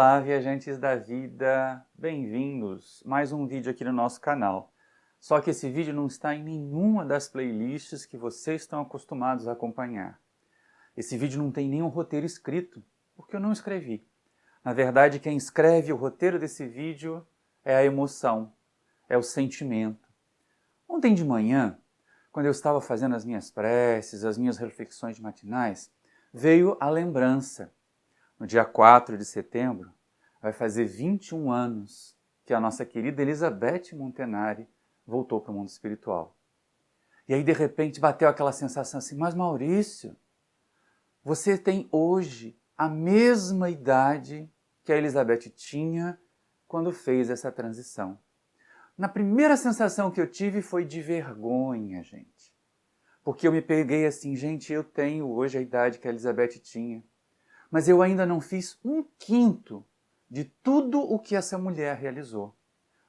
Olá, viajantes da vida, bem-vindos! Mais um vídeo aqui no nosso canal. Só que esse vídeo não está em nenhuma das playlists que vocês estão acostumados a acompanhar. Esse vídeo não tem nenhum roteiro escrito, porque eu não escrevi. Na verdade, quem escreve o roteiro desse vídeo é a emoção, é o sentimento. Ontem de manhã, quando eu estava fazendo as minhas preces, as minhas reflexões matinais, veio a lembrança. No dia 4 de setembro, vai fazer 21 anos que a nossa querida Elizabeth Montenari voltou para o mundo espiritual. E aí, de repente, bateu aquela sensação assim, mas Maurício, você tem hoje a mesma idade que a Elizabeth tinha quando fez essa transição. Na primeira sensação que eu tive foi de vergonha, gente. Porque eu me peguei assim, gente, eu tenho hoje a idade que a Elizabeth tinha. Mas eu ainda não fiz 1/5 de tudo o que essa mulher realizou.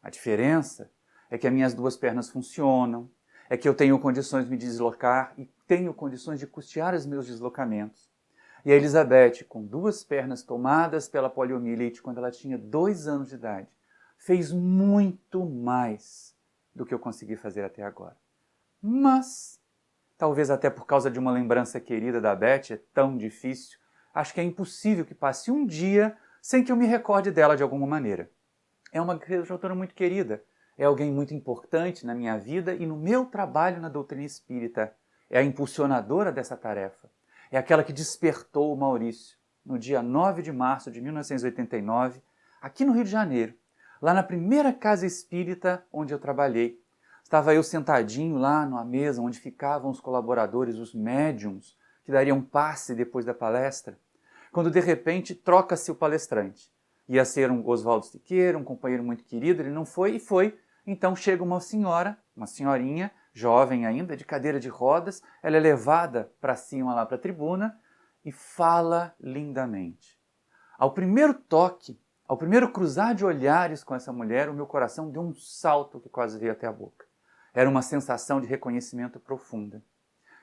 A diferença é que as minhas 2 pernas funcionam, é que eu tenho condições de me deslocar e tenho condições de custear os meus deslocamentos. E a Elizabeth, com 2 pernas tomadas pela poliomielite quando ela tinha 2 anos de idade, fez muito mais do que eu consegui fazer até agora. Mas, talvez até por causa de uma lembrança querida da Beth, é tão difícil, acho que é impossível que passe um dia sem que eu me recorde dela de alguma maneira. É uma autora muito querida, é alguém muito importante na minha vida e no meu trabalho na doutrina espírita. É a impulsionadora dessa tarefa. É aquela que despertou o Maurício no dia 9 de março de 1989, aqui no Rio de Janeiro, lá na primeira casa espírita onde eu trabalhei. Estava eu sentadinho lá numa mesa onde ficavam os colaboradores, os médiums, que dariam passe depois da palestra, quando de repente troca-se o palestrante. Ia ser um Oswaldo Siqueira, um companheiro muito querido, ele não foi e foi. Então chega uma senhora, uma senhorinha, jovem ainda, de cadeira de rodas, ela é levada para cima lá para a tribuna e fala lindamente. Ao primeiro toque, ao primeiro cruzar de olhares com essa mulher, o meu coração deu um salto que quase veio até a boca. Era uma sensação de reconhecimento profunda.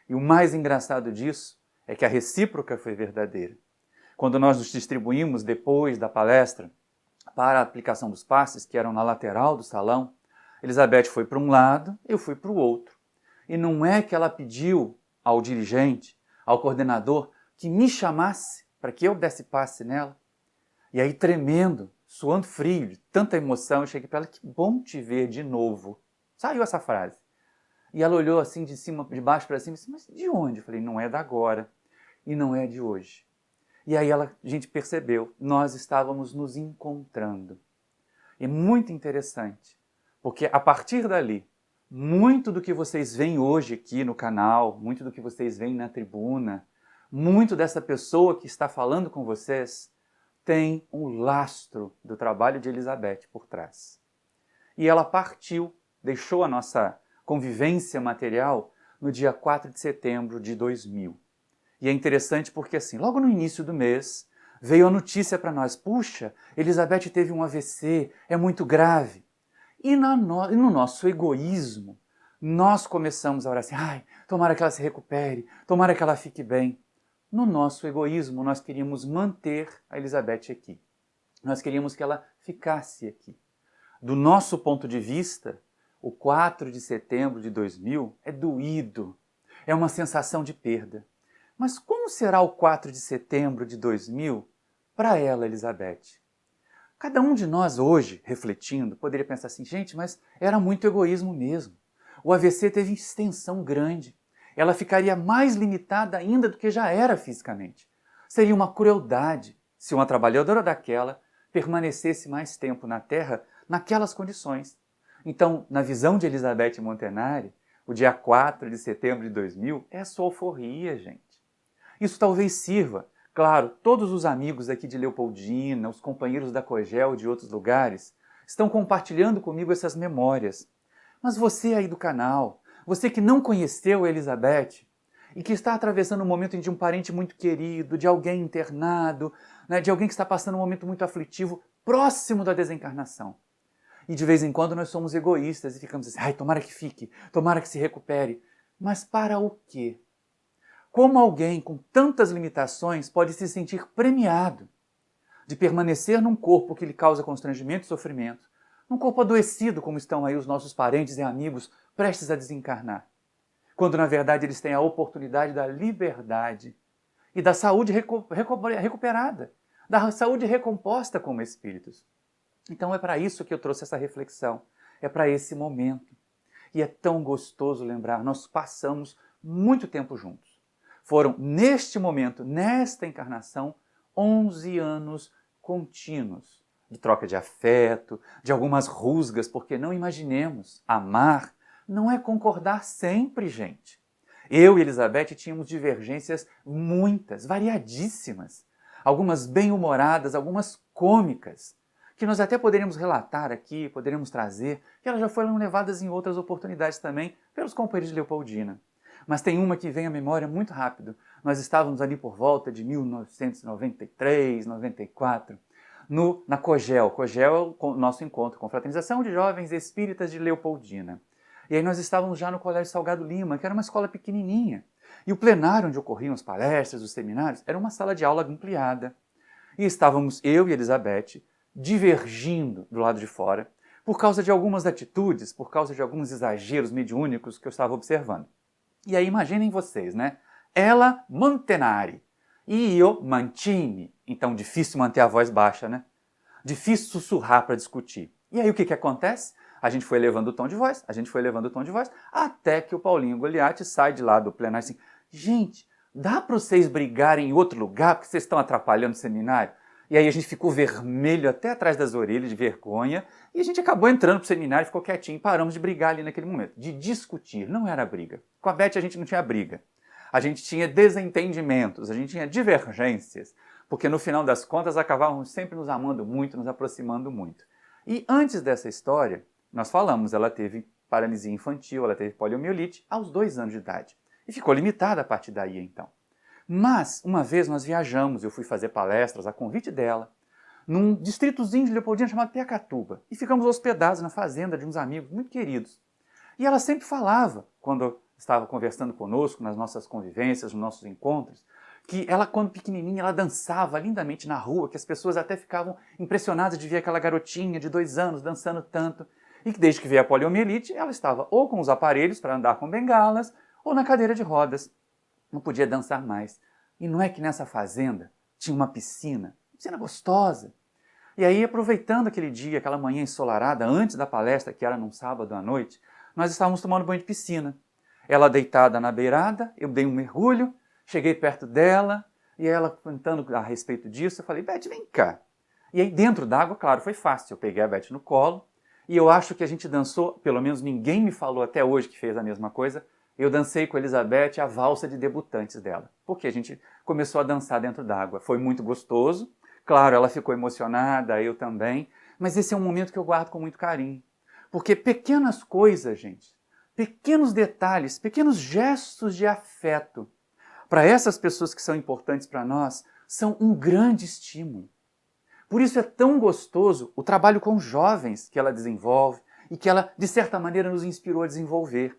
E o mais engraçado disso é que a recíproca foi verdadeira. Quando nós nos distribuímos depois da palestra para a aplicação dos passes, que eram na lateral do salão, Elizabeth foi para um lado, eu fui para o outro. E não é que ela pediu ao dirigente, ao coordenador, que me chamasse para que eu desse passe nela. E aí, tremendo, suando frio, de tanta emoção, eu cheguei para ela, que bom te ver de novo. Saiu essa frase. E ela olhou assim de cima, de baixo para cima e disse, mas de onde? Eu falei, não é da agora e não é de hoje. E aí a gente percebeu, nós estávamos nos encontrando. E muito interessante, porque a partir dali, muito do que vocês veem hoje aqui no canal, muito do que vocês veem na tribuna, muito dessa pessoa que está falando com vocês, tem um lastro do trabalho de Elizabeth por trás. E ela partiu, deixou a nossa convivência material no dia 4 de setembro de 2000. E é interessante porque, assim, logo no início do mês, veio a notícia para nós, puxa, Elizabeth teve um AVC, é muito grave. E no nosso egoísmo, nós começamos a orar assim, ai, tomara que ela se recupere, tomara que ela fique bem. No nosso egoísmo, nós queríamos manter a Elizabeth aqui. Nós queríamos que ela ficasse aqui. Do nosso ponto de vista, o 4 de setembro de 2000 é doído, é uma sensação de perda. Mas como será o 4 de setembro de 2000 para ela, Elizabeth? Cada um de nós hoje, refletindo, poderia pensar assim, gente, mas era muito egoísmo mesmo. O AVC teve extensão grande. Ela ficaria mais limitada ainda do que já era fisicamente. Seria uma crueldade se uma trabalhadora daquela permanecesse mais tempo na Terra naquelas condições. Então, na visão de Elizabeth Montenari, o dia 4 de setembro de 2000 é sua alforria, gente. Isso talvez sirva, claro, todos os amigos aqui de Leopoldina, os companheiros da Cogel de outros lugares, estão compartilhando comigo essas memórias. Mas você aí do canal, você que não conheceu a Elizabeth e que está atravessando um momento de um parente muito querido, de alguém internado, né, de alguém que está passando um momento muito aflitivo, próximo da desencarnação. E de vez em quando nós somos egoístas e ficamos assim, ai, tomara que fique, tomara que se recupere. Mas para o quê? Como alguém com tantas limitações pode se sentir premiado? de permanecer num corpo que lhe causa constrangimento e sofrimento, num corpo adoecido como estão aí os nossos parentes e amigos prestes a desencarnar, quando na verdade eles têm a oportunidade da liberdade e da saúde recuperada, da saúde recomposta como espíritos. Então é para isso que eu trouxe essa reflexão, é para esse momento. E é tão gostoso lembrar, nós passamos muito tempo juntos. Foram neste momento, nesta encarnação, 11 anos contínuos de troca de afeto, de algumas rusgas, porque não imaginemos, amar não é concordar sempre, gente. Eu e Elizabeth tínhamos divergências muitas, variadíssimas, algumas bem-humoradas, algumas cômicas, que nós até poderíamos relatar aqui, poderíamos trazer, que elas já foram levadas em outras oportunidades também pelos companheiros de Leopoldina. Mas tem uma que vem à memória muito rápido. Nós estávamos ali por volta de 1993, 94, na COGEL. COGEL é o nosso encontro, Confraternização de Jovens Espíritas de Leopoldina. E aí nós estávamos já no Colégio Salgado Lima, que era uma escola pequenininha. E o plenário onde ocorriam as palestras, os seminários, era uma sala de aula ampliada. E estávamos eu e Elizabeth divergindo do lado de fora por causa de algumas atitudes, por causa de alguns exageros mediúnicos que eu estava observando. E aí imaginem vocês, né? Ela mantenari e eu mantini. Então difícil manter a voz baixa, né? Difícil sussurrar para discutir. E aí o que acontece? A gente foi elevando o tom de voz, até que o Paulinho Goliatti sai de lá do plenário assim, gente, dá para vocês brigarem em outro lugar porque vocês estão atrapalhando o seminário? E aí a gente ficou vermelho até atrás das orelhas de vergonha e a gente acabou entrando para o seminário, ficou quietinho e paramos de brigar ali naquele momento, de discutir, não era briga. Com a Beth a gente não tinha briga, a gente tinha desentendimentos, a gente tinha divergências, porque no final das contas acabávamos sempre nos amando muito, nos aproximando muito. E antes dessa história, nós falamos, ela teve paralisia infantil, ela teve poliomielite aos 2 anos de idade e ficou limitada a partir daí então. Mas, uma vez nós viajamos, eu fui fazer palestras a convite dela, num distritozinho de Leopoldina chamado Piacatuba, e ficamos hospedados na fazenda de uns amigos muito queridos. E ela sempre falava, quando estava conversando conosco, nas nossas convivências, nos nossos encontros, que ela, quando pequenininha, ela dançava lindamente na rua, que as pessoas até ficavam impressionadas de ver aquela garotinha de 2 anos dançando tanto, e que desde que veio a poliomielite, ela estava ou com os aparelhos para andar com bengalas, ou na cadeira de rodas. Não podia dançar mais. E não é que nessa fazenda tinha uma piscina gostosa. E aí, aproveitando aquele dia, aquela manhã ensolarada, antes da palestra, que era num sábado à noite, nós estávamos tomando banho de piscina. Ela deitada na beirada, eu dei um mergulho, cheguei perto dela, e ela contando a respeito disso, eu falei, Beth, vem cá. E aí, dentro d'água, claro, foi fácil. Eu peguei a Beth no colo, e eu acho que a gente dançou, pelo menos ninguém me falou até hoje que fez a mesma coisa, eu dancei com a Elizabeth a valsa de debutantes dela, porque a gente começou a dançar dentro d'água. Foi muito gostoso, claro, ela ficou emocionada, eu também, mas esse é um momento que eu guardo com muito carinho. Porque pequenas coisas, gente, pequenos detalhes, pequenos gestos de afeto, para essas pessoas que são importantes para nós, são um grande estímulo. Por isso é tão gostoso o trabalho com jovens que ela desenvolve e que ela, de certa maneira, nos inspirou a desenvolver.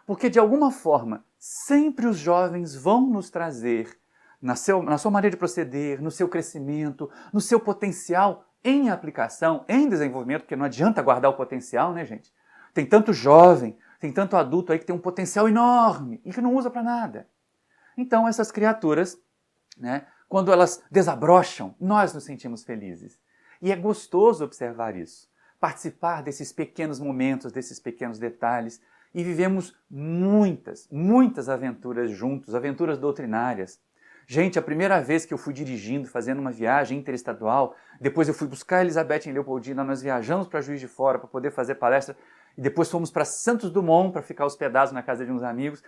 Porque, de alguma forma, sempre os jovens vão nos trazer, na sua maneira de proceder, no seu crescimento, no seu potencial em aplicação, em desenvolvimento, porque não adianta guardar o potencial, né, gente? Tem tanto jovem, tem tanto adulto aí que tem um potencial enorme e que não usa para nada. Então, essas criaturas, né, quando elas desabrocham, nós nos sentimos felizes. E é gostoso observar isso, participar desses pequenos momentos, desses pequenos detalhes, e vivemos muitas aventuras juntos, aventuras doutrinárias. Gente, a primeira vez que eu fui dirigindo, fazendo uma viagem interestadual, depois eu fui buscar a Elizabeth em Leopoldina, nós viajamos para Juiz de Fora para poder fazer palestra, e depois fomos para Santos Dumont para ficar hospedados na casa de uns amigos.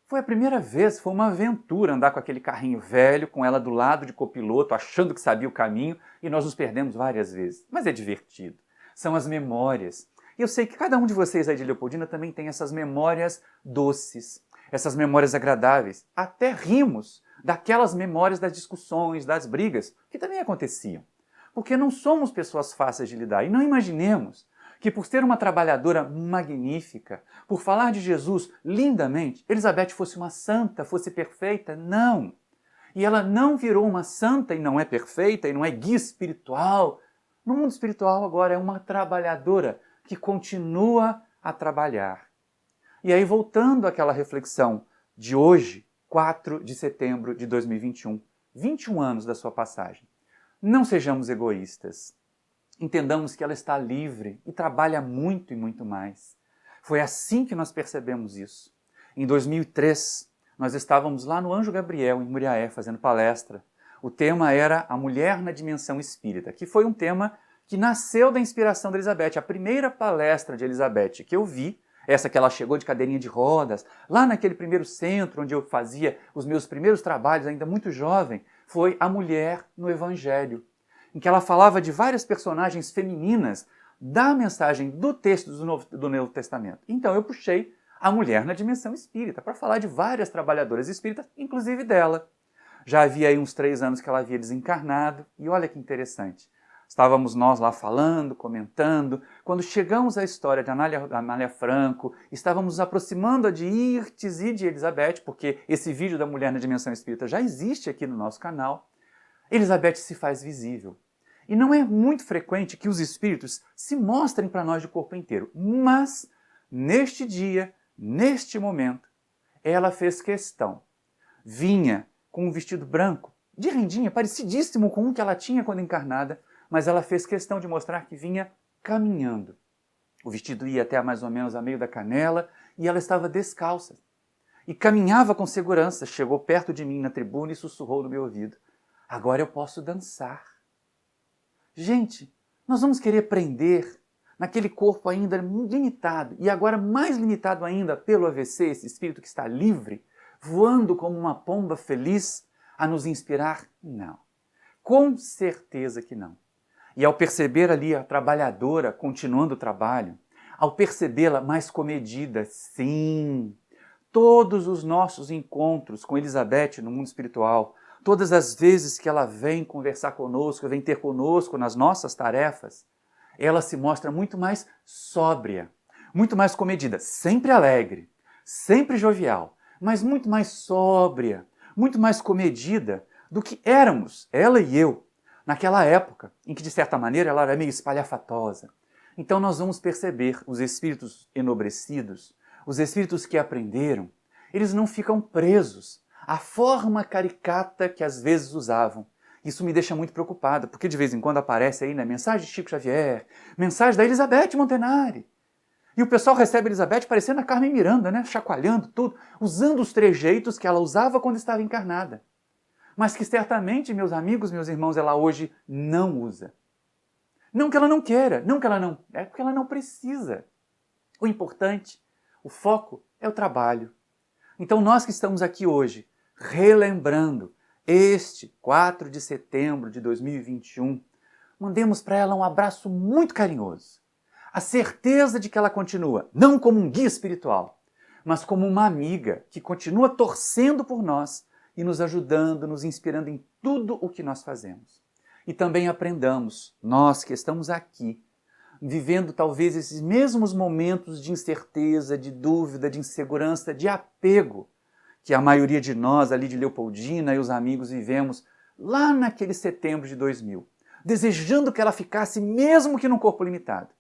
Foi a primeira vez, foi uma aventura andar com aquele carrinho velho, com ela do lado de copiloto, achando que sabia o caminho, e nós nos perdemos várias vezes. Mas é divertido. São as memórias. E eu sei que cada um de vocês aí de Leopoldina também tem essas memórias doces, essas memórias agradáveis. Até rimos daquelas memórias das discussões, das brigas, que também aconteciam. Porque não somos pessoas fáceis de lidar. E não imaginemos que por ser uma trabalhadora magnífica, por falar de Jesus lindamente, Elizabeth fosse uma santa, fosse perfeita. Não! E ela não virou uma santa e não é perfeita e não é guia espiritual. No mundo espiritual agora é uma trabalhadora que continua a trabalhar. E aí voltando àquela reflexão de hoje, 4 de setembro de 2021, 21 anos da sua passagem. Não sejamos egoístas. Entendamos que ela está livre e trabalha muito e muito mais. Foi assim que nós percebemos isso. Em 2003, nós estávamos lá no Anjo Gabriel, em Muriaé, fazendo palestra. O tema era a mulher na dimensão espírita, que foi um tema que nasceu da inspiração da Elizabeth. A primeira palestra de Elizabeth que eu vi, essa que ela chegou de cadeirinha de rodas, lá naquele primeiro centro onde eu fazia os meus primeiros trabalhos, ainda muito jovem, foi A Mulher no Evangelho, em que ela falava de várias personagens femininas da mensagem do texto do Novo Testamento. Então eu puxei a mulher na dimensão espírita para falar de várias trabalhadoras espíritas, inclusive dela. Já havia aí uns 3 anos que ela havia desencarnado, e olha que interessante. Estávamos nós lá falando, comentando, quando chegamos à história de Amália Franco, estávamos nos aproximando de Irtes e de Elizabeth, porque esse vídeo da mulher na dimensão espírita já existe aqui no nosso canal. Elizabeth se faz visível. E não é muito frequente que os espíritos se mostrem para nós de corpo inteiro, mas neste dia, neste momento, ela fez questão. Vinha com um vestido branco, de rendinha, parecidíssimo com o que ela tinha quando encarnada, mas ela fez questão de mostrar que vinha caminhando. O vestido ia até mais ou menos a meio da canela e ela estava descalça. E caminhava com segurança, chegou perto de mim na tribuna e sussurrou no meu ouvido: agora eu posso dançar. Gente, nós vamos querer prender naquele corpo ainda limitado, e agora mais limitado ainda pelo AVC, esse espírito que está livre, voando como uma pomba feliz, a nos inspirar? Não. Com certeza que não. E ao perceber ali a trabalhadora continuando o trabalho, ao percebê-la mais comedida, sim, todos os nossos encontros com Elizabeth no mundo espiritual, todas as vezes que ela vem conversar conosco, vem ter conosco nas nossas tarefas, ela se mostra muito mais sóbria, muito mais comedida, sempre alegre, sempre jovial, mas muito mais sóbria, muito mais comedida do que éramos, ela e eu, naquela época, em que de certa maneira ela era meio espalhafatosa. Então nós vamos perceber os espíritos enobrecidos, os espíritos que aprenderam, eles não ficam presos à forma caricata que às vezes usavam. Isso me deixa muito preocupado, porque de vez em quando aparece aí, né, mensagem de Chico Xavier, mensagem da Elizabeth Montenari. E o pessoal recebe a Elizabeth parecendo a Carmen Miranda, né, chacoalhando tudo, usando os trejeitos que ela usava quando estava encarnada. Mas que certamente, meus amigos, meus irmãos, ela hoje não usa. Não que ela não queira, não que ela não... É porque ela não precisa. O importante, o foco, é o trabalho. Então nós que estamos aqui hoje, relembrando este 4 de setembro de 2021, mandemos para ela um abraço muito carinhoso. A certeza de que ela continua, não como um guia espiritual, mas como uma amiga que continua torcendo por nós e nos ajudando, nos inspirando em tudo o que nós fazemos. E também aprendamos, nós que estamos aqui, vivendo talvez esses mesmos momentos de incerteza, de dúvida, de insegurança, de apego, que a maioria de nós ali de Leopoldina e os amigos vivemos lá naquele setembro de 2000, desejando que ela ficasse mesmo que num corpo limitado.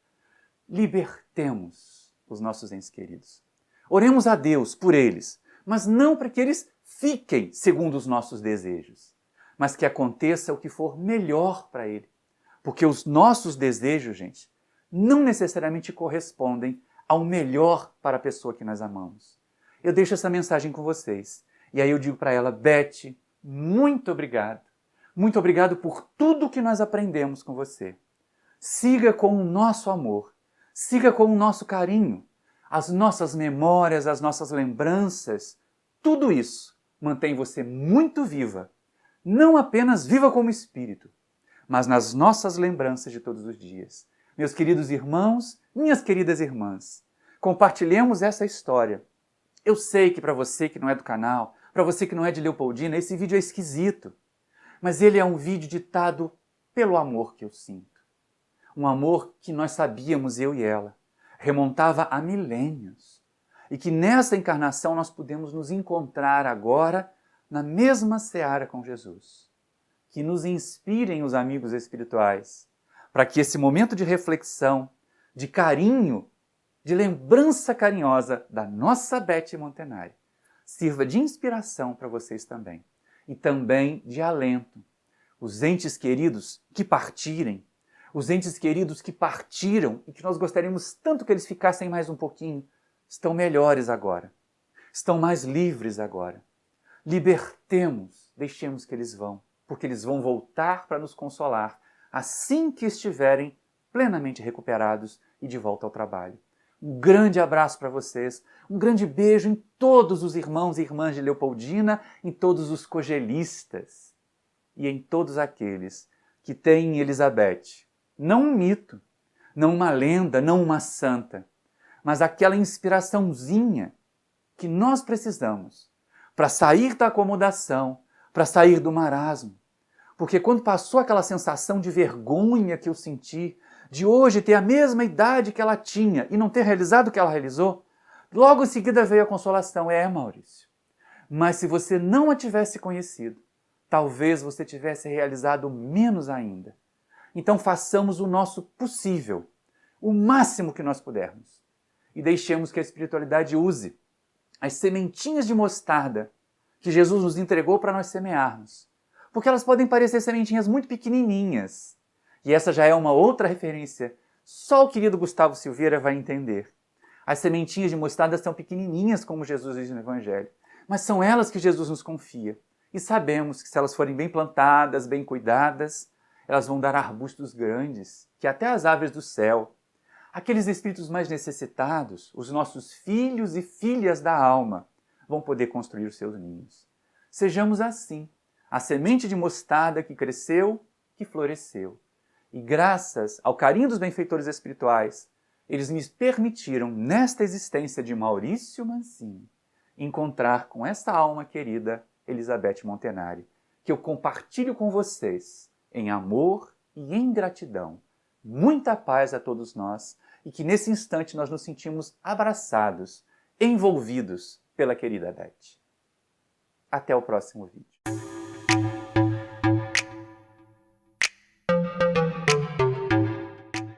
Libertemos os nossos entes queridos. Oremos a Deus por eles, mas não para que eles fiquem segundo os nossos desejos, mas que aconteça o que for melhor para ele. Porque os nossos desejos, gente, não necessariamente correspondem ao melhor para a pessoa que nós amamos. Eu deixo essa mensagem com vocês. E aí eu digo para ela: Beth, muito obrigado. Muito obrigado por tudo que nós aprendemos com você. Siga com o nosso amor. Siga com o nosso carinho. As nossas memórias, as nossas lembranças, tudo isso mantém você muito viva. Não apenas viva como espírito, mas nas nossas lembranças de todos os dias. Meus queridos irmãos, minhas queridas irmãs, compartilhemos essa história. Eu sei que para você que não é do canal, para você que não é de Leopoldina, esse vídeo é esquisito. Mas ele é um vídeo ditado pelo amor que eu sinto. Um amor que nós sabíamos, eu e ela, remontava a milênios. E que nessa encarnação nós pudemos nos encontrar agora na mesma seara com Jesus, que nos inspirem os amigos espirituais, para que esse momento de reflexão, de carinho, de lembrança carinhosa da nossa Beth Montenari, sirva de inspiração para vocês também, e também de alento. Os entes queridos que partirem, os entes queridos que partiram e que nós gostaríamos tanto que eles ficassem mais um pouquinho, estão melhores agora, estão mais livres agora. Libertemos, deixemos que eles vão, porque eles vão voltar para nos consolar assim que estiverem plenamente recuperados e de volta ao trabalho. Um grande abraço para vocês, um grande beijo em todos os irmãos e irmãs de Leopoldina, em todos os cogelistas e em todos aqueles que têm em Elizabeth não um mito, não uma lenda, não uma santa, mas aquela inspiraçãozinha que nós precisamos para sair da acomodação, para sair do marasmo. Porque quando passou aquela sensação de vergonha que eu senti, de hoje ter a mesma idade que ela tinha e não ter realizado o que ela realizou, logo em seguida veio a consolação. Maurício, mas se você não a tivesse conhecido, talvez você tivesse realizado menos ainda. Então façamos o nosso possível, o máximo que nós pudermos, e deixemos que a espiritualidade use as sementinhas de mostarda que Jesus nos entregou para nós semearmos, porque elas podem parecer sementinhas muito pequenininhas, e essa já é uma outra referência, só o querido Gustavo Silveira vai entender. As sementinhas de mostarda são pequenininhas, como Jesus diz no Evangelho, mas são elas que Jesus nos confia, e sabemos que se elas forem bem plantadas, bem cuidadas, elas vão dar arbustos grandes, que até as aves do céu, aqueles espíritos mais necessitados, os nossos filhos e filhas da alma, vão poder construir os seus ninhos. Sejamos assim, a semente de mostarda que cresceu, que floresceu. E graças ao carinho dos benfeitores espirituais, eles me permitiram, nesta existência de Maurício Mancini, encontrar com essa alma querida, Elizabeth Montenari, que eu compartilho com vocês em amor e em gratidão. Muita paz a todos nós e que nesse instante nós nos sentimos abraçados, envolvidos pela querida Beth. Até o próximo vídeo.